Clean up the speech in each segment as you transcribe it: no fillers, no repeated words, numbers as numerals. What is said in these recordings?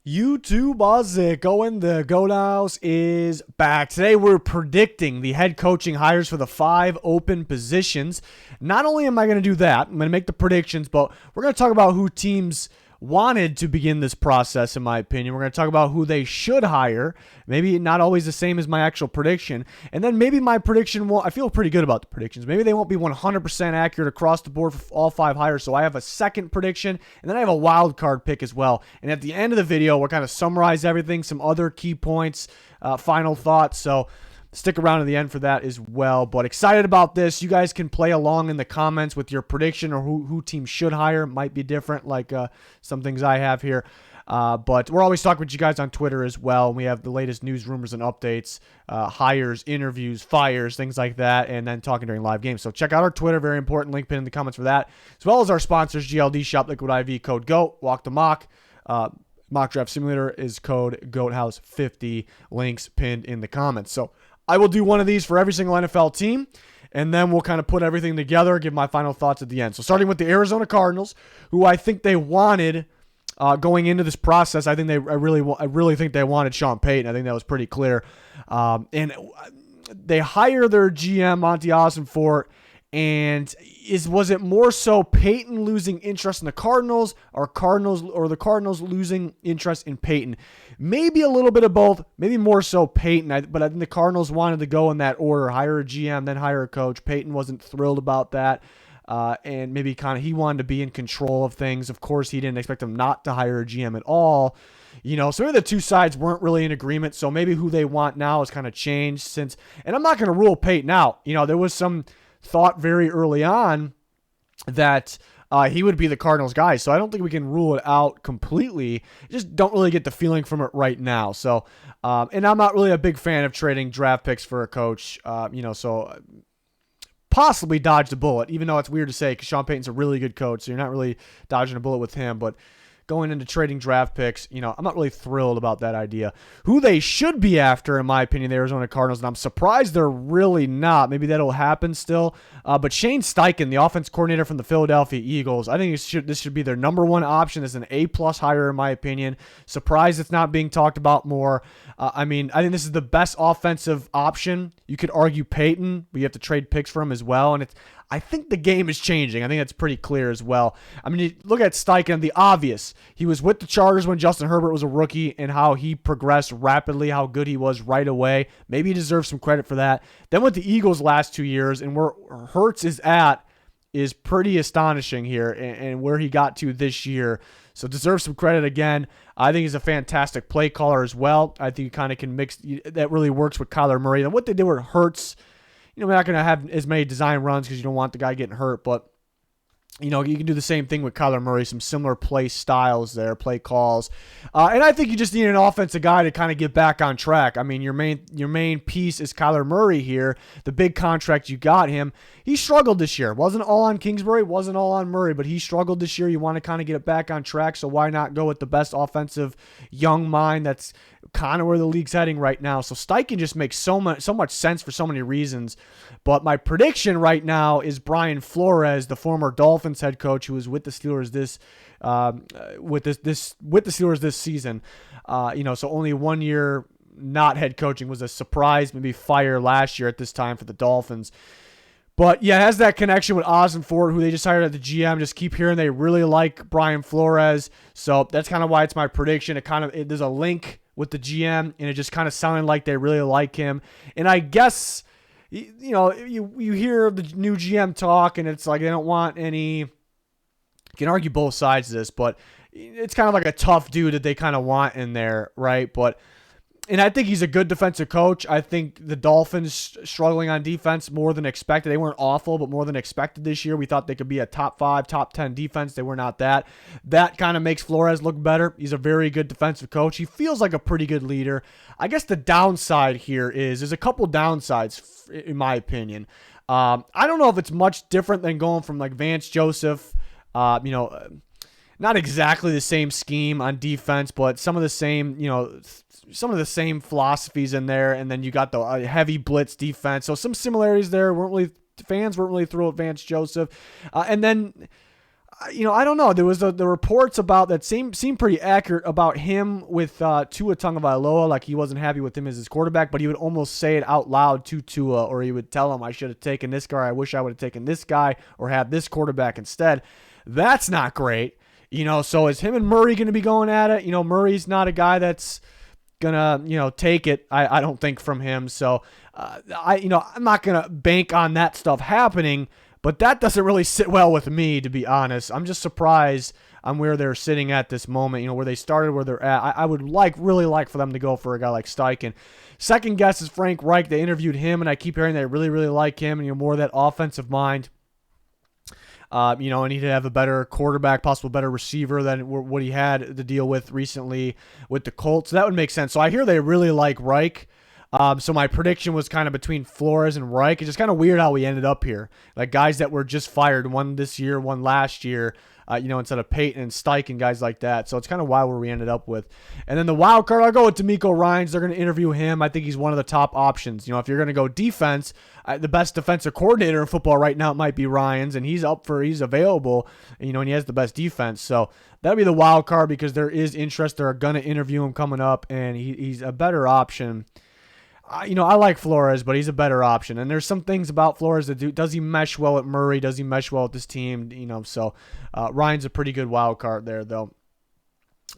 YouTube, how's it going? The Goat House is back. Today we're predicting the head coaching hires for the 5 open positions. Not only am I going to do that, I'm going to make the predictions, but we're going to talk about who teams wanted to begin this process, in my opinion. We're going to talk about who they should hire. Maybe not always the same as my actual prediction. And then maybe my prediction won't, I feel pretty good about the predictions. Maybe they won't be 100% accurate across the board for all 5 hires. So I have a second prediction, and then I have a wild card pick as well. And at the end of the video, we'll kind of summarize everything, some other key points, final thoughts. So stick around to the end for that as well. But excited about this. You guys can play along in the comments with your prediction or who teams should hire. Might be different, like some things I have here. But we're always talking with you guys on Twitter as well. We have the latest news, rumors, and updates, hires, interviews, fires, things like that, and then talking during live games. So check out our Twitter. Very important. Link pinned in the comments for that. As well as our sponsors, GLD Shop, Liquid IV, code GOAT, Walk the Mock. Mock Draft Simulator is code GOATHOUSE50. Links pinned in the comments. So I will do one of these for every single NFL team, and then we'll kind of put everything together, give my final thoughts at the end. So starting with the Arizona Cardinals, who I think they wanted going into this process. I really think they wanted Sean Payton. I think that was pretty clear. And they hire their GM, Monty Ossenfort, and was it more so Payton losing interest in the Cardinals or the Cardinals losing interest in Payton? Maybe a little bit of both, maybe more so Payton, but I think the Cardinals wanted to go in that order, hire a GM, then hire a coach. Payton wasn't thrilled about that, and maybe kind of he wanted to be in control of things. Of course, he didn't expect them not to hire a GM at all. So maybe the two sides weren't really in agreement, so maybe who they want now has kind of changed and I'm not going to rule Payton out. There was some thought very early on that he would be the Cardinals guy. So I don't think we can rule it out completely. Just don't really get the feeling from it right now. So, and I'm not really a big fan of trading draft picks for a coach, so possibly dodged a bullet, even though it's weird to say because Sean Payton's a really good coach. So you're not really dodging a bullet with him, but going into trading draft picks, I'm not really thrilled about that idea. Who they should be after, in my opinion, the Arizona Cardinals, and I'm surprised they're really not. Maybe that'll happen still. But Shane Steichen, the offense coordinator from the Philadelphia Eagles, I think this should be their number one option as an A-plus hire, in my opinion. Surprised it's not being talked about more. I think this is the best offensive option. You could argue Payton, but you have to trade picks for him as well, and I think the game is changing. I think that's pretty clear as well. You look at Steichen, the obvious. He was with the Chargers when Justin Herbert was a rookie and how he progressed rapidly, how good he was right away. Maybe he deserves some credit for that. Then with the Eagles last 2 years, and where Hurts is at is pretty astonishing here, and where he got to this year. So deserves some credit again. I think he's a fantastic play caller as well. I think he kind of can mix. That really works with Kyler Murray. And what they did with Hurts, we're not going to have as many design runs because you don't want the guy getting hurt, but you can do the same thing with Kyler Murray, some similar play styles there, play calls. And I think you just need an offensive guy to kind of get back on track. Your main piece is Kyler Murray here. The big contract you got him. He struggled this year. Wasn't all on Kingsbury, wasn't all on Murray, but he struggled this year. You want to kind of get it back on track, so why not go with the best offensive young mind that's kind of where the league's heading right now. So Steichen just makes so much sense for so many reasons. But my prediction right now is Brian Flores, the former Dolphins head coach who was with the Steelers this season. So only 1 year not head coaching, was a surprise, maybe fire last year at this time for the Dolphins. But yeah, has that connection with Ossenfort, who they just hired at the GM. Just keep hearing they really like Brian Flores. So that's kind of why it's my prediction. There's a link with the GM, and it just kind of sounded like they really like him. And I guess, you hear the new GM talk, and it's like they don't want any. You can argue both sides of this, but it's kind of like a tough dude that they kind of want in there, right? And I think he's a good defensive coach. I think the Dolphins struggling on defense more than expected. They weren't awful, but more than expected this year. We thought they could be a top 5, top 10 defense. They were not that. That kind of makes Flores look better. He's a very good defensive coach. He feels like a pretty good leader. I guess the downside here there's a couple downsides, in my opinion. I don't know if it's much different than going from like Vance Joseph, not exactly the same scheme on defense, but some of the same philosophies in there. And then you got the heavy blitz defense. So some similarities there. Fans weren't really thrilled with Vance Joseph. And then I don't know. There was the reports about that seemed pretty accurate about him with Tua Tagovailoa, like he wasn't happy with him as his quarterback, but he would almost say it out loud to Tua, or he would tell him, I should have taken this guy, I wish I would have taken this guy, or had this quarterback instead. That's not great. So is him and Murray going to be going at it? Murray's not a guy that's gonna take it, I don't think, from him. So I'm not gonna bank on that stuff happening, but that doesn't really sit well with me, to be honest. I'm just surprised on where they're sitting at this moment, where they started, where they're at. I would really like for them to go for a guy like Steichen. Second guess is Frank Reich. They interviewed him, and I keep hearing they really like him, and more of that offensive mind. And he'd have a better quarterback, possible better receiver than what he had to deal with recently with the Colts. So that would make sense. So I hear they really like Reich. So my prediction was kind of between Flores and Reich. It's just kind of weird how we ended up here. Like guys that were just fired, one this year, one last year, instead of Payton and Steichen, guys like that. So it's kind of wild where we ended up with. And then the wild card, I'll go with DeMeco Ryans. They're going to interview him. I think he's one of the top options. If you're going to go defense, the best defensive coordinator in football right now might be Ryans, and he's available, and he has the best defense. So that'll be the wild card because there is interest. They're going to interview him coming up, and he's a better option. I like Flores, but he's a better option. And there's some things about Flores that does he mesh well with Murray? Does he mesh well with this team? So Ryan's a pretty good wild card there, though.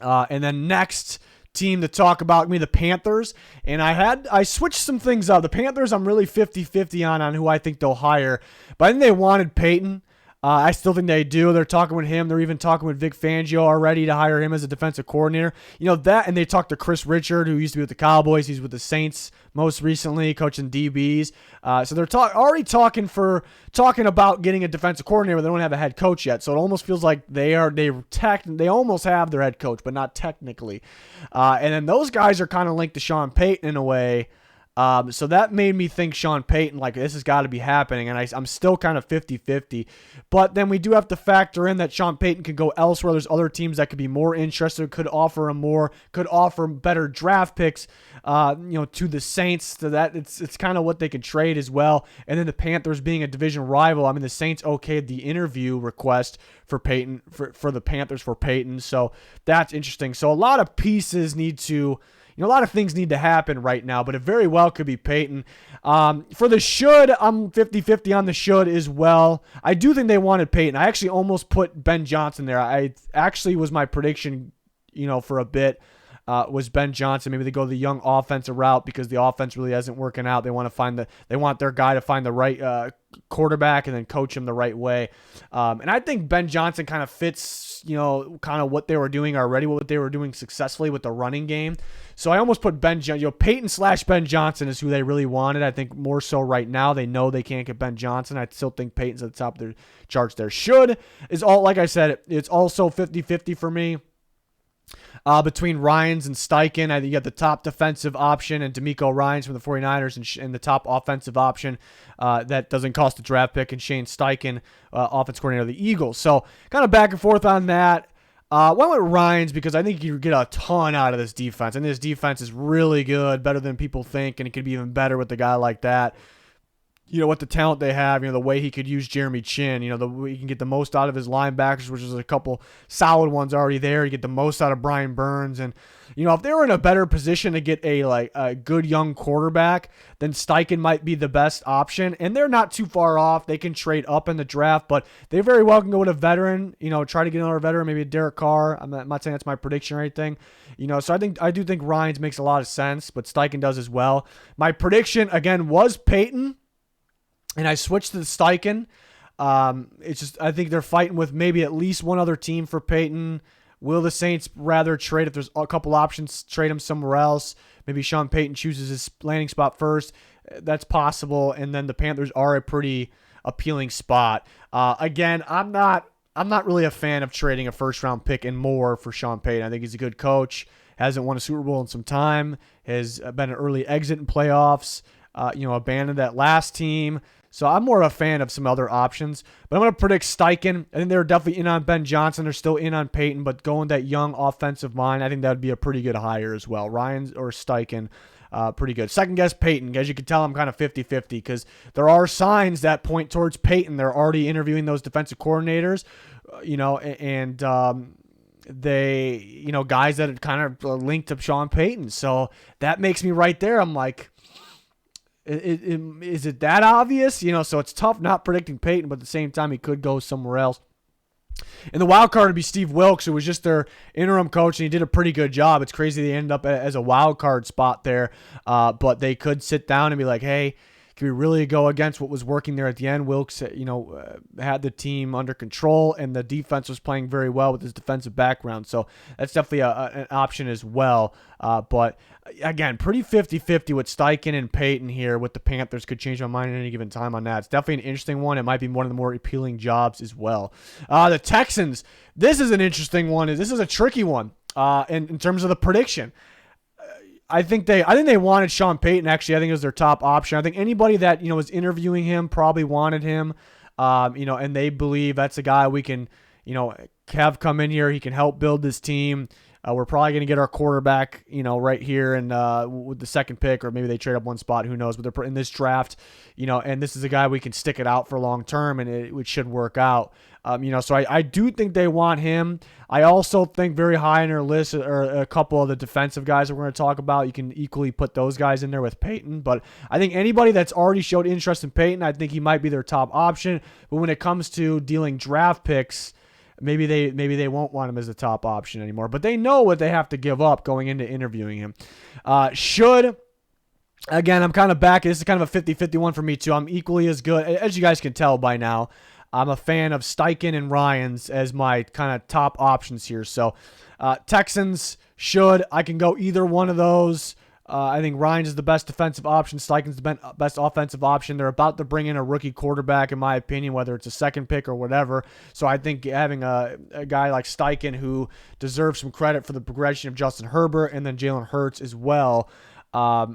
And then next team to talk about, the Panthers. And I switched some things up. The Panthers, I'm really 50-50 on who I think they'll hire. But I think they wanted Payton. I still think they do. They're talking with him. They're even talking with Vic Fangio already to hire him as a defensive coordinator. And they talked to Chris Richard, who used to be with the Cowboys. He's with the Saints most recently, coaching DBs. So they're already talking about getting a defensive coordinator, but they don't have a head coach yet. So it almost feels like they almost have their head coach, but not technically. And then those guys are kind of linked to Sean Payton in a way. So that made me think Sean Payton, like this has got to be happening, and I'm still kind of 50-50. But then we do have to factor in that Sean Payton could go elsewhere. There's other teams that could be more interested, could offer better draft picks, to the Saints. So that it's kind of what they could trade as well. And then the Panthers being a division rival, the Saints okayed the interview request for Payton for the Panthers for Payton. So that's interesting. So a lot of pieces a lot of things need to happen right now, but it very well could be Payton. For the should, I'm 50-50 on the should as well. I do think they wanted Payton. I actually almost put Ben Johnson there. I actually was my prediction, for a bit, was Ben Johnson. Maybe they go the young offensive route because the offense really isn't working out. They want their guy to find the right quarterback and then coach him the right way. And I think Ben Johnson kind of fits, kind of what they were doing already, what they were doing successfully with the running game. So I almost put Payton/Ben Johnson is who they really wanted. I think more so right now. They know they can't get Ben Johnson. I still think Payton's at the top of their charts there. Should is all, like I said, it's also 50-50 for me. Between Ryans and Steichen, I think you got the top defensive option and DeMeco Ryans from the 49ers and the top offensive option that doesn't cost a draft pick, and Shane Steichen, offense coordinator of the Eagles. So kind of back and forth on that. Went with Ryans because I think you get a ton out of this defense. And this defense is really good, better than people think, and it could be even better with a guy like that. What the talent they have, the way he could use Jeremy Chin, he can get the most out of his linebackers, which is a couple solid ones already there. You get the most out of Brian Burns. And, if they were in a better position to get a good young quarterback, then Steichen might be the best option. And they're not too far off. They can trade up in the draft, but they very well can go with a veteran, try to get another veteran, maybe a Derek Carr. I'm not saying that's my prediction or anything, so I do think Ryans makes a lot of sense, but Steichen does as well. My prediction, again, was Payton. And I switched to the Steichen. It's just I think they're fighting with maybe at least one other team for Payton. Will the Saints rather trade, if there's a couple options, trade him somewhere else? Maybe Sean Payton chooses his landing spot first. That's possible. And then the Panthers are a pretty appealing spot. Again, I'm not really a fan of trading a first-round pick and more for Sean Payton. I think he's a good coach. Hasn't won a Super Bowl in some time. Has been an early exit in playoffs. Abandoned that last team. So I'm more of a fan of some other options. But I'm going to predict Steichen. I think they're definitely in on Ben Johnson. They're still in on Payton, but going that young offensive line, I think that would be a pretty good hire as well. Ryan or Steichen, pretty good. Second guess, Payton. As you can tell, I'm kind of 50-50 because there are signs that point towards Payton. They're already interviewing those defensive coordinators, and they, guys that are kind of linked to Sean Payton. So that makes me right there. I'm like, is it that obvious? So it's tough not predicting Payton, but at the same time, he could go somewhere else. And the wild card would be Steve Wilks, who was just their interim coach, and he did a pretty good job. It's crazy they ended up as a wild card spot there, but they could sit down and be like, hey, can we really go against what was working there at the end? Wilks, had the team under control, and the defense was playing very well with his defensive background. So that's definitely an option as well. But again, pretty 50-50 with Steichen and Payton here with the Panthers. Could change my mind at any given time on that. It's definitely an interesting one. It might be one of the more appealing jobs as well. The Texans, this is an interesting one. This is a tricky one in terms of the prediction. I think they wanted Sean Payton. Actually, I think it was their top option. I think anybody that was interviewing him probably wanted him. And they believe that's a guy we can have come in here. He can help build this team. We're probably going to get our quarterback, right here and with the second pick, or maybe they trade up one spot. Who knows? But they're in this draft, and this is a guy we can stick it out for long term, and it should work out. So I do think they want him. I also think very high on their list are a couple of the defensive guys that we're going to talk about. You can equally put those guys in there with Payton, but I think anybody that's already showed interest in Payton, I think he might be their top option. But when it comes to dealing draft picks, maybe they won't want him as the top option anymore. But they know what they have to give up going into interviewing him. Again, I'm kind of back. This is kind of a 50-50 one for me too. I'm equally as good, as you guys can tell by now. I'm a fan of Steichen and Ryans as my kind of top options here. So Texans I can go either one of those. I think Ryans is the best defensive option. Steichen's the best offensive option. They're about to bring in a rookie quarterback, in my opinion, whether it's a second pick or whatever. So I think having a guy like Steichen who deserves some credit for the progression of Justin Herbert and then Jalen Hurts as well, I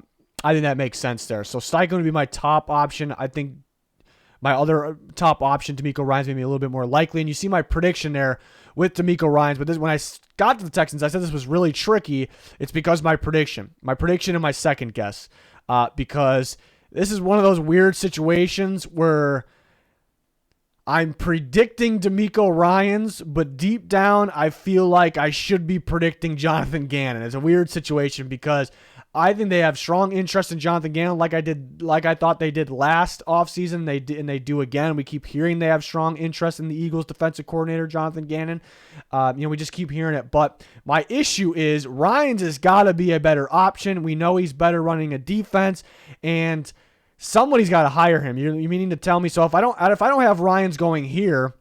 think that makes sense there. So Steichen would be my top option. I think my other top option, D'Amico Ryans, made me a little bit more likely. And you see my prediction there with D'Amico Ryans. But when I got to the Texans, I said this was really tricky. It's because my prediction and my second guess. Because this is one of those weird situations where I'm predicting D'Amico Ryans, but deep down, I feel like I should be predicting Jonathan Gannon. It's a weird situation because I think they have strong interest in Jonathan Gannon, like I thought they did last offseason. They do again. We keep hearing they have strong interest in the Eagles defensive coordinator, Jonathan Gannon. We just keep hearing it. But my issue is Ryans has got to be a better option. We know he's better running a defense, and somebody's got to hire him. You meaning to tell me? So if I don't have Ryans going here,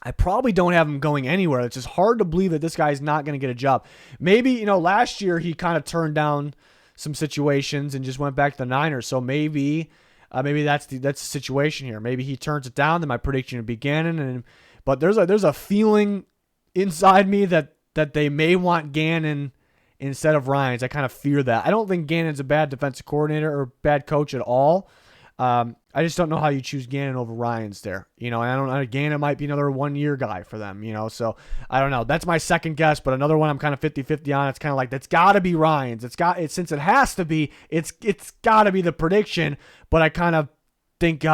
I probably don't have him going anywhere. It's just hard to believe that this guy's not going to get a job. Maybe, last year he kind of turned down some situations and just went back to the Niners. So maybe that's the situation here. Maybe he turns it down. Then my prediction would be Gannon. But there's a feeling inside me that they may want Gannon instead of Ryans. I kind of fear that. I don't think Gannon's a bad defensive coordinator or bad coach at all. I just don't know how you choose Gannon over Ryans there, and I don't know. Gannon might be another 1-year guy for them, so I don't know. That's my second guess, but another one I'm kind of 50-50 on. It's kind of like, that's got to be Ryans. Since it has to be, it's got to be the prediction, but I kind of think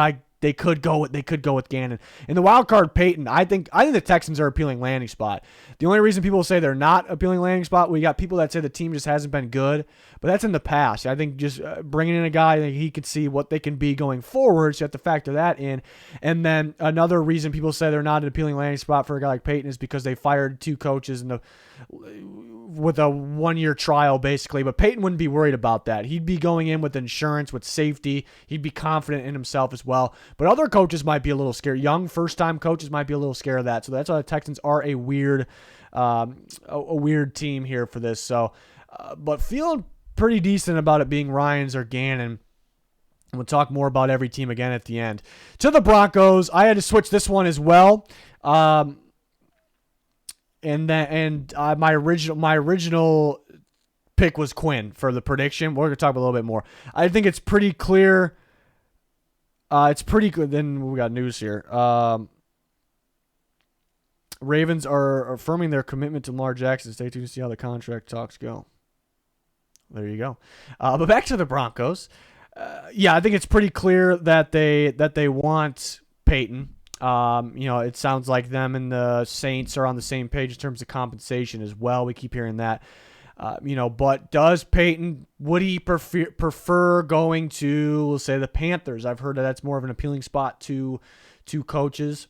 they could go with Gannon. In the wild card, Payton, I think the Texans are appealing landing spot. The only reason people say they're not appealing landing spot, we got people that say the team just hasn't been good, but that's in the past. I think just bringing in a guy that he could see what they can be going forward, so you have to factor that in. And then another reason people say they're not an appealing landing spot for a guy like Payton is because they fired 2 coaches with a 1-year trial, basically. But Payton wouldn't be worried about that. He'd be going in with insurance, with safety. He'd be confident in himself as well. But other coaches might be a little scared. Young first-time coaches might be a little scared of that. So that's why the Texans are a weird team here for this. So, but feeling pretty decent about it being Ryans or Gannon. And we'll talk more about every team again at the end. To the Broncos, I had to switch this one as well. My original pick was Quinn for the prediction. We're going to talk a little bit more. I think it's pretty clear It's pretty good. Then we got news here. Ravens are affirming their commitment to Lamar Jackson. Stay tuned to see how the contract talks go. There you go. But back to the Broncos. I think it's pretty clear that they want Payton. It sounds like them and the Saints are on the same page in terms of compensation as well. We keep hearing that. But does Payton, would he prefer going to, let's say, the Panthers? I've heard that's more of an appealing spot to coaches.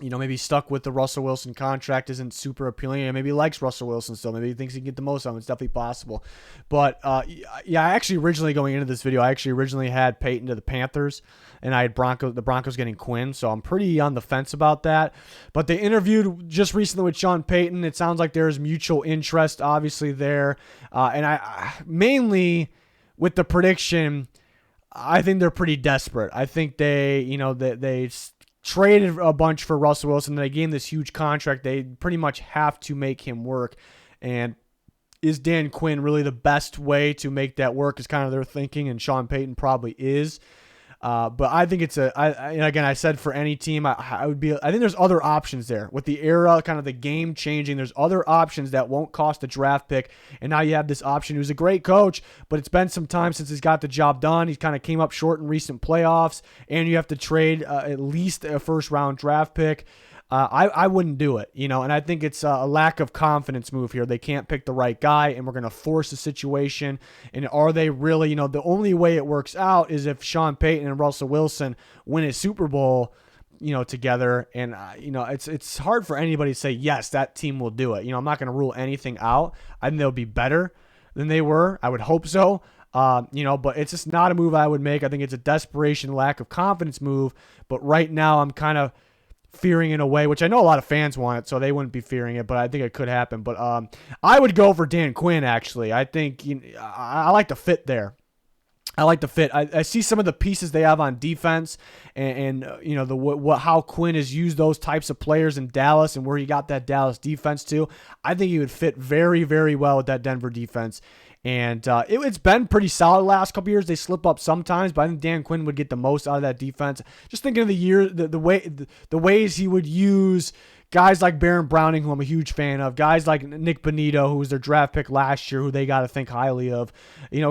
Maybe stuck with the Russell Wilson contract isn't super appealing. Maybe he likes Russell Wilson still. Maybe he thinks he can get the most out of him. It's definitely possible. But, I actually originally going into this video, I originally had Payton to the Panthers, and I had the Broncos getting Quinn. So I'm pretty on the fence about that. But they interviewed just recently with Sean Payton. It sounds like there's mutual interest, obviously, there. And I mainly with the prediction, I think they're pretty desperate. I think they traded a bunch for Russell Wilson. They gave him this huge contract. They pretty much have to make him work. And is Dan Quinn really the best way to make that work is kind of their thinking, and Sean Payton probably is. But I think it's and again, I said for any team, I think there's other options there. With the era, kind of the game changing, there's other options that won't cost a draft pick. And now you have this option who's a great coach, but it's been some time since he's got the job done. He kind of came up short in recent playoffs, and you have to trade at least a first-round draft pick. I wouldn't do it, and I think it's a lack of confidence move here. They can't pick the right guy, and we're going to force the situation. And are they really, the only way it works out is if Sean Payton and Russell Wilson win a Super Bowl, together. And, it's hard for anybody to say, yes, that team will do it. I'm not going to rule anything out. I think they'll be better than they were. I would hope so. But it's just not a move I would make. I think it's a desperation, lack of confidence move. But right now I'm kind of fearing in a way, which I know a lot of fans want it, so they wouldn't be fearing it, but I think it could happen. But I would go for Dan Quinn, actually. I think I like the fit there. I like the fit. I see some of the pieces they have on defense, and how Quinn has used those types of players in Dallas and where he got that Dallas defense to. I think he would fit very, very well with that Denver defense. And it's been pretty solid the last couple years. They slip up sometimes, but I think Dan Quinn would get the most out of that defense. Just thinking of the ways he would use guys like Baron Browning, who I'm a huge fan of, guys like Nick Bonito, who was their draft pick last year, who they got to think highly of.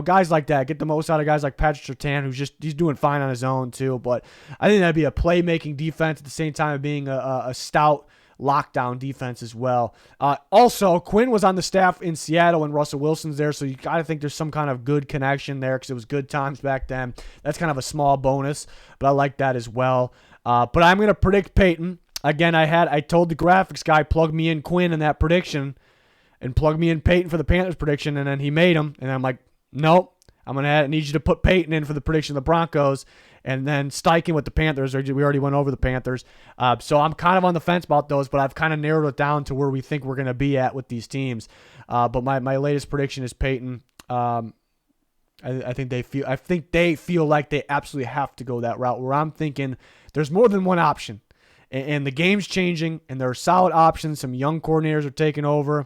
Guys like that. Get the most out of guys like Patrick Surtain, he's doing fine on his own too. But I think that'd be a playmaking defense at the same time of being a stout lockdown defense as well. Also, Quinn was on the staff in Seattle and Russell Wilson's there, so you got to think there's some kind of good connection there because it was good times back then. That's kind of a small bonus, but I like that as well. But I'm going to predict Payton. Again, I told the graphics guy, plug me in Quinn in that prediction and plug me in Payton for the Panthers prediction, and then he made him, and I'm like, nope. I'm going to need you to put Payton in for the prediction of the Broncos, and then Steichen with the Panthers. We already went over the Panthers. So I'm kind of on the fence about those, but I've kind of narrowed it down to where we think we're going to be at with these teams. But my latest prediction is Payton. I think they feel like they absolutely have to go that route, where I'm thinking there's more than one option. And the game's changing, and there are solid options. Some young coordinators are taking over.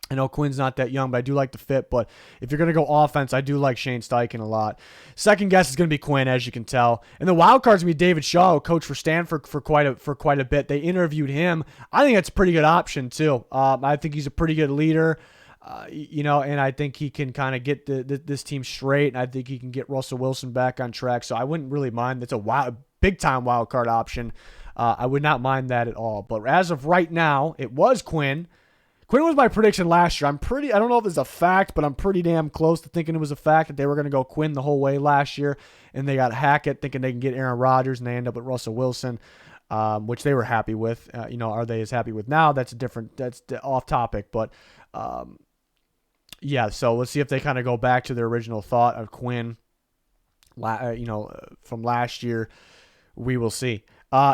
I know Quinn's not that young, but I do like the fit. But if you're going to go offense, I do like Shane Steichen a lot. Second guess is going to be Quinn, as you can tell. And the wild card's going to be David Shaw, who coached for Stanford for quite a bit. They interviewed him. I think that's a pretty good option, too. I think he's a pretty good leader. And I think he can kind of get this team straight, and I think he can get Russell Wilson back on track. So I wouldn't really mind. That's a big-time wild card option. I would not mind that at all. But as of right now, it was Quinn. Quinn was my prediction last year. I don't know if it's a fact, but I'm pretty damn close to thinking it was a fact that they were going to go Quinn the whole way last year, and they got Hackett thinking they can get Aaron Rodgers, and they end up with Russell Wilson, which they were happy with. Are they as happy with now? That's off topic, but yeah. So let's see if they kind of go back to their original thought of Quinn, from last year. We will see.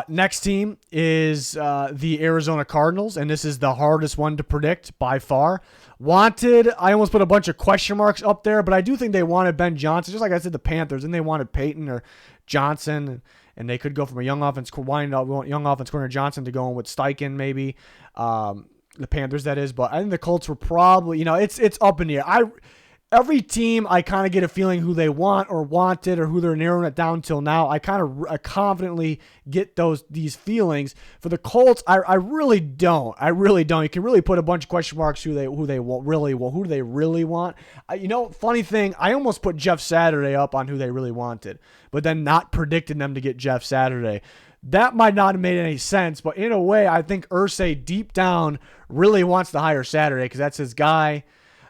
Next team is the Arizona Cardinals, and this is the hardest one to predict by far. I almost put a bunch of question marks up there, but I do think they wanted Ben Johnson, just like I said the Panthers, and they wanted Payton or Johnson, and they could go from a young offense coordinator Johnson to going with Steichen maybe. The Panthers, that is, but I think the Colts were probably, it's up in the air. every team, I kind of get a feeling who they want or wanted or who they're narrowing it down till now. I kind of confidently get these feelings. For the Colts, I really don't. I really don't. You can really put a bunch of question marks who they really want. Who do they really want? Funny thing, I almost put Jeff Saturday up on who they really wanted, but then not predicting them to get Jeff Saturday. That might not have made any sense, but in a way, I think Irsay deep down really wants to hire Saturday because that's his guy.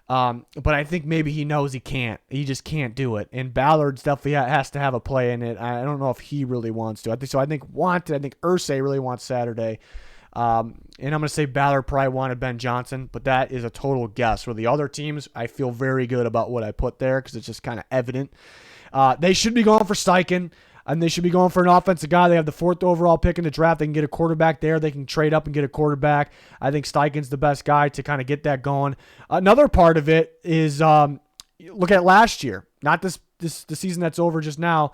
But I think maybe he knows he can't. He just can't do it. And Ballard's definitely has to have a play in it. I don't know if he really wants to. I think Irsay really wants Saturday. And I'm going to say Ballard probably wanted Ben Johnson, but that is a total guess. For the other teams, I feel very good about what I put there because it's just kind of evident. They should be going for Steichen. And they should be going for an offensive guy. They have the 4th overall pick in the draft. They can get a quarterback there. They can trade up and get a quarterback. I think Steichen's the best guy to kind of get that going. Another part of it is look at last year. Not the season that's over just now,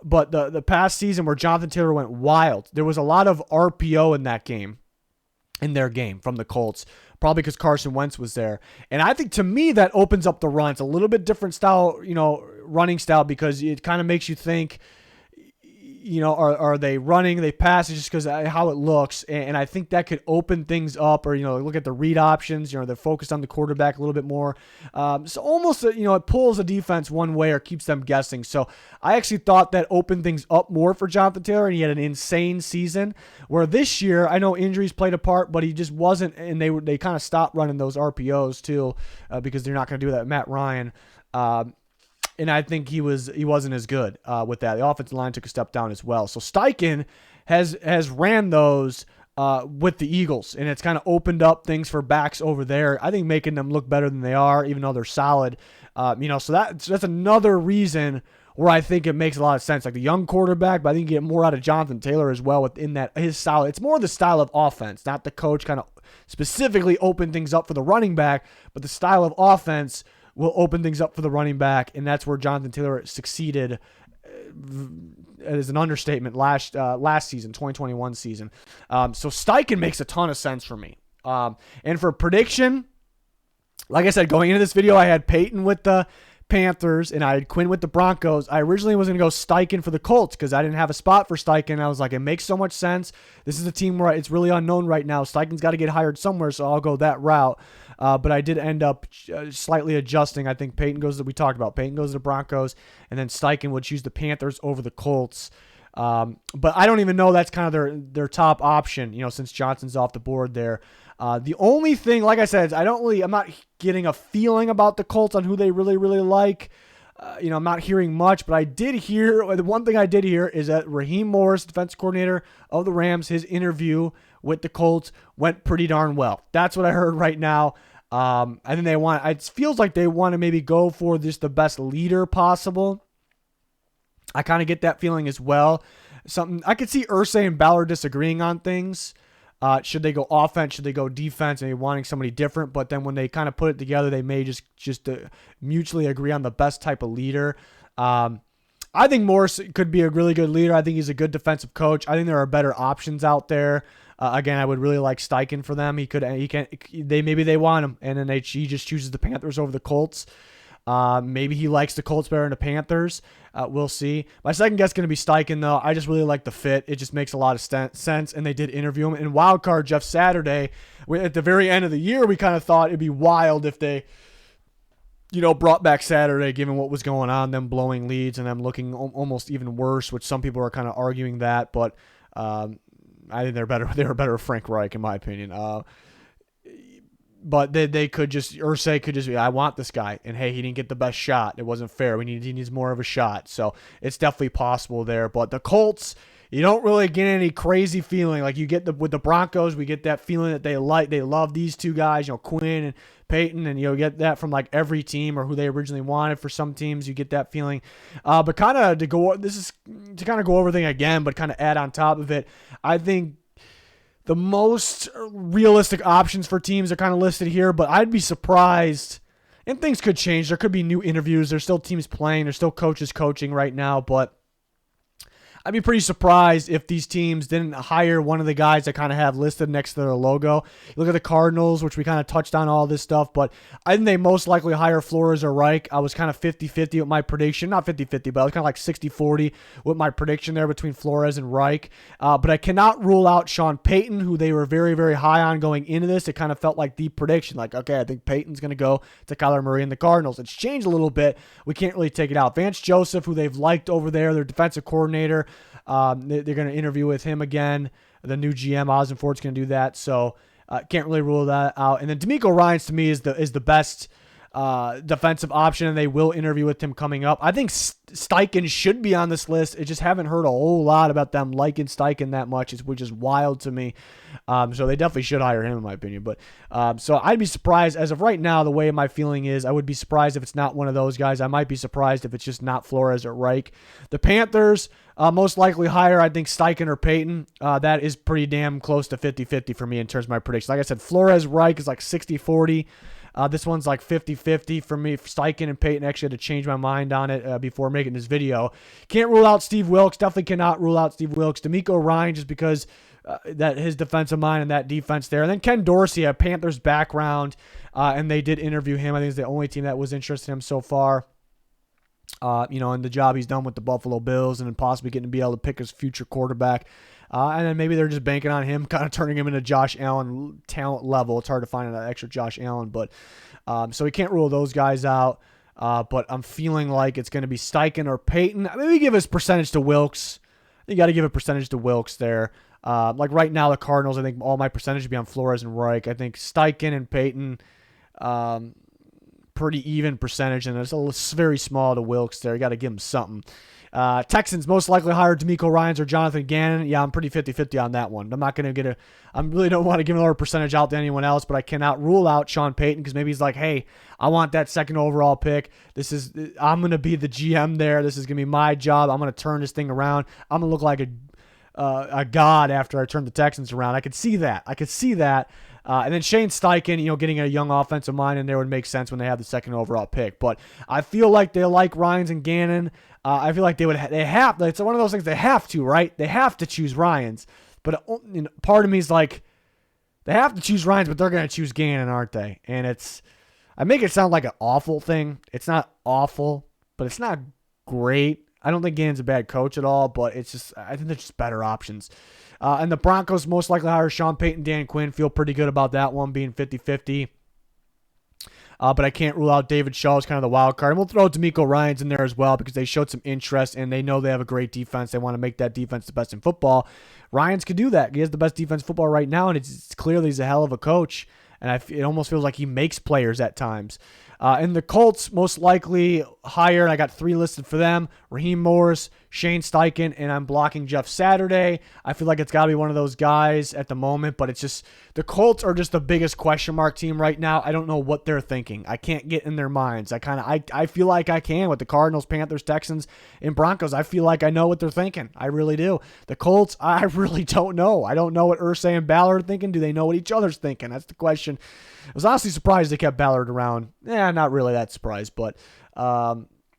but the past season where Jonathan Taylor went wild. There was a lot of RPO in their game from the Colts, probably because Carson Wentz was there. And I think to me that opens up the run. It's a little bit different style, running style, because it kind of makes you think, are they running, they pass, just because how it looks. And I think that could open things up, or, look at the read options, they're focused on the quarterback a little bit more. So almost, it pulls a defense one way or keeps them guessing. So I actually thought that opened things up more for Jonathan Taylor, and he had an insane season, where this year, I know injuries played a part, but he just wasn't, and they kind of stopped running those RPOs too, because they're not going to do that with Matt Ryan. And I think he wasn't as good with that. The offensive line took a step down as well. So Steichen has ran those with the Eagles, and it's kind of opened up things for backs over there. I think making them look better than they are, even though they're solid. So that's another reason where I think it makes a lot of sense. Like the young quarterback, but I think you get more out of Jonathan Taylor as well within that his style. It's more the style of offense, not the coach kind of specifically open things up for the running back, but the style of offense will open things up for the running back, and that's where Jonathan Taylor succeeded as an understatement last season, 2021 season. So Steichen makes a ton of sense for me. And for prediction, like I said, going into this video, I had Payton with the Panthers, and I had Quinn with the Broncos. I originally was going to go Steichen for the Colts because I didn't have a spot for Steichen. I was like, it makes so much sense. This is a team where it's really unknown right now. Steichen's got to get hired somewhere, so I'll go that route. But I did end up slightly adjusting. I think Payton goes to the Broncos, and then Steichen would choose the Panthers over the Colts. But I don't even know that's kind of their top option, since Johnson's off the board there. The only thing, like I said, I'm not getting a feeling about the Colts on who they really, really like. I'm not hearing much, but the one thing I did hear is that Raheem Morris, defensive coordinator of the Rams, his interview with the Colts went pretty darn well. That's what I heard right now. I think it feels like they want to maybe go for just the best leader possible. I kind of get that feeling as well. I could see Irsay and Ballard disagreeing on things. Should they go offense? Should they go defense? Maybe wanting somebody different. But then when they kind of put it together, they may just mutually agree on the best type of leader. I think Morris could be a really good leader. I think he's a good defensive coach. I think there are better options out there. Again, I would really like Steichen for them. Maybe they want him, and then he just chooses the Panthers over the Colts. Maybe he likes the Colts better than the Panthers. We'll see. My second guess is going to be Steichen, though. I just really like the fit. It just makes a lot of sense, and they did interview him. And wildcard Jeff Saturday, at the very end of the year, we kind of thought it'd be wild if they brought back Saturday, given what was going on, them blowing leads and them looking almost even worse, which some people are kind of arguing that. But I think they're better. They were better with Frank Reich, in my opinion. But Irsay could just be, I want this guy. And hey, he didn't get the best shot. It wasn't fair. He needs more of a shot. So it's definitely possible there. But the Colts, you don't really get any crazy feeling. Like you get with the Broncos, we get that feeling that they love these two guys, Quinn and Payton, and you get that from like every team or who they originally wanted. For some teams, you get that feeling. But kind of to go over thing again, but kind of add on top of it, I think the most realistic options for teams are kind of listed here, but I'd be surprised, and things could change. There could be new interviews. There's still teams playing. There's still coaches coaching right now, but I'd be pretty surprised if these teams didn't hire one of the guys that kind of have listed next to their logo. You look at the Cardinals, which we kind of touched on all this stuff, but I think they most likely hire Flores or Reich. I was kind of 50-50 with my prediction. Not 50-50, but I was kind of like 60-40 with my prediction there between Flores and Reich. But I cannot rule out Sean Payton, who they were very, very high on going into this. It kind of felt like the prediction. Like, okay, I think Payton's going to go to Kyler Murray and the Cardinals. It's changed a little bit. We can't really take it out. Vance Joseph, who they've liked over there, their defensive coordinator, they're going to interview with him again. The new GM, Ossenfort's going to do that. So can't really rule that out. And then D'Amico Ryans, to me, is the best defensive option, and they will interview with him coming up. I think Steichen should be on this list. I just haven't heard a whole lot about them liking Steichen that much, which is wild to me. So they definitely should hire him, in my opinion. But so I'd be surprised, as of right now, the way my feeling is, I would be surprised if it's not one of those guys. I might be surprised if it's just not Flores or Reich. The Panthers most likely hire, I think, Steichen or Payton. That is pretty damn close to 50-50 for me in terms of my prediction. Like I said, Flores, Reich is like 60-40. This one's like 50-50 for me. Steichen and Payton, actually had to change my mind on it before making this video. Can't rule out Steve Wilks. Definitely cannot rule out Steve Wilks. D'Amico Ryan, just because that his defensive mind and that defense there. And then Ken Dorsey, a Panthers background, and they did interview him. I think it's the only team that was interested in him so far. And the job he's done with the Buffalo Bills and then possibly getting to be able to pick his future quarterback. And then maybe they're just banking on him, kind of turning him into Josh Allen talent level. It's hard to find an extra Josh Allen, but so we can't rule those guys out. But I'm feeling like it's going to be Steichen or Payton. Maybe give his percentage to Wilks. You got to give a percentage to Wilks there. Like right now, the Cardinals, I think all my percentage would be on Flores and Reich. I think Steichen and Payton, pretty even percentage, and it's very small to Wilks there. You got to give him something. Texans most likely hire D'Amico Ryans or Jonathan Gannon. Yeah, I'm pretty 50-50 on that one. I'm not going to I really don't want to give another percentage out to anyone else, but I cannot rule out Sean Payton because maybe he's like, hey, I want that second overall pick. I'm going to be the GM there. This is going to be my job. I'm going to turn this thing around. I'm going to look like a god after I turn the Texans around. I could see that. And then Shane Steichen, getting a young offensive mind in there would make sense when they have the second overall pick. But I feel like they like Ryans and Gannon. I feel like they have. It's one of those things they have to, right? They have to choose Ryans. But part of me is like, they have to choose Ryans, but they're going to choose Gannon, aren't they? And I make it sound like an awful thing. It's not awful, but it's not great. I don't think Gannon's a bad coach at all, but I think they're just better options. And the Broncos most likely hire Sean Payton, Dan Quinn. Feel pretty good about that one being 50-50. But I can't rule out David Shaw as kind of the wild card. And we'll throw D'Amico Ryans in there as well because they showed some interest and they know they have a great defense. They want to make that defense the best in football. Ryans could do that. He has the best defense in football right now, and it's clearly he's a hell of a coach. And it almost feels like he makes players at times. And the Colts most likely hire, I got 3 listed for them, Raheem Morris, Shane Steichen, and I'm blocking Jeff Saturday. I feel like it's got to be one of those guys at the moment, but it's just the Colts are just the biggest question mark team right now. I don't know what they're thinking. I can't get in their minds. I feel like I can with the Cardinals, Panthers, Texans, and Broncos. I feel like I know what they're thinking. I really do. The Colts, I really don't know. I don't know what Irsay and Ballard are thinking. Do they know what each other's thinking? That's the question. I was honestly surprised they kept Ballard around. Not really that surprised, but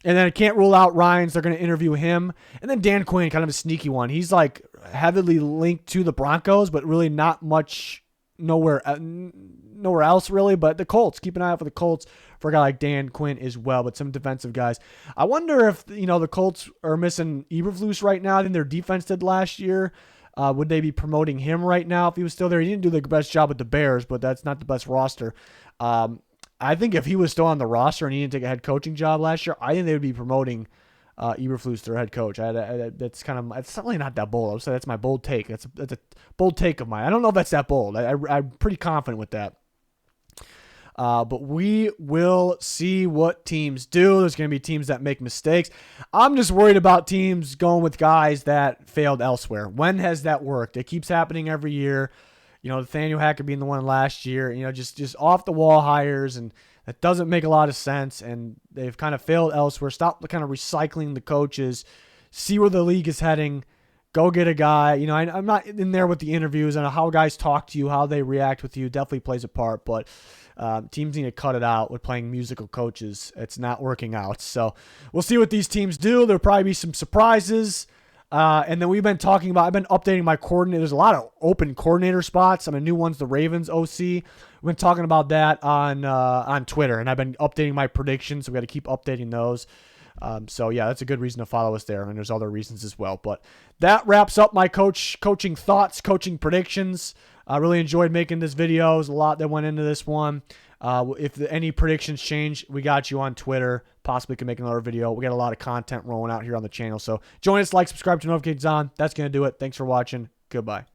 and then I can't rule out Ryans. They're going to interview him. And then Dan Quinn, kind of a sneaky one. He's like heavily linked to the Broncos, but really not much nowhere else really. But the Colts, keep an eye out for the Colts for a guy like Dan Quinn as well, but some defensive guys. I wonder if, the Colts are missing Eberflus right now. I think their defense did last year. Would they be promoting him right now if he was still there? He didn't do the best job with the Bears, but that's not the best roster. I think if he was still on the roster and he didn't take a head coaching job last year, I think they would be promoting Eberflus to their head coach. It's certainly not that bold. I would say that's my bold take. That's a bold take of mine. I don't know if that's that bold. I'm pretty confident with that. But we will see what teams do. There's going to be teams that make mistakes. I'm just worried about teams going with guys that failed elsewhere. When has that worked? It keeps happening every year. Nathaniel Hackett being the one last year, just off the wall hires, and that doesn't make a lot of sense. And they've kind of failed elsewhere. Stop kind of recycling the coaches. See where the league is heading. Go get a guy. I'm not in there with the interviews and how guys talk to you, how they react with you. Definitely plays a part, but teams need to cut it out with playing musical coaches. It's not working out. So we'll see what these teams do. There'll probably be some surprises. And then we've been talking about, I've been updating my coordinator. There's a lot of open coordinator spots. I mean, new one's the Ravens OC. We've been talking about that on Twitter, and I've been updating my predictions. So we got to keep updating those. So yeah, that's a good reason to follow us there. And there's other reasons as well. But that wraps up my coaching thoughts, coaching predictions. I really enjoyed making this video. There's a lot that went into this one. If any predictions change, we got you on Twitter. Possibly can make another video. We got a lot of content rolling out here on the channel. So join us, like, subscribe to notifications on. That's going to do it. Thanks for watching. Goodbye.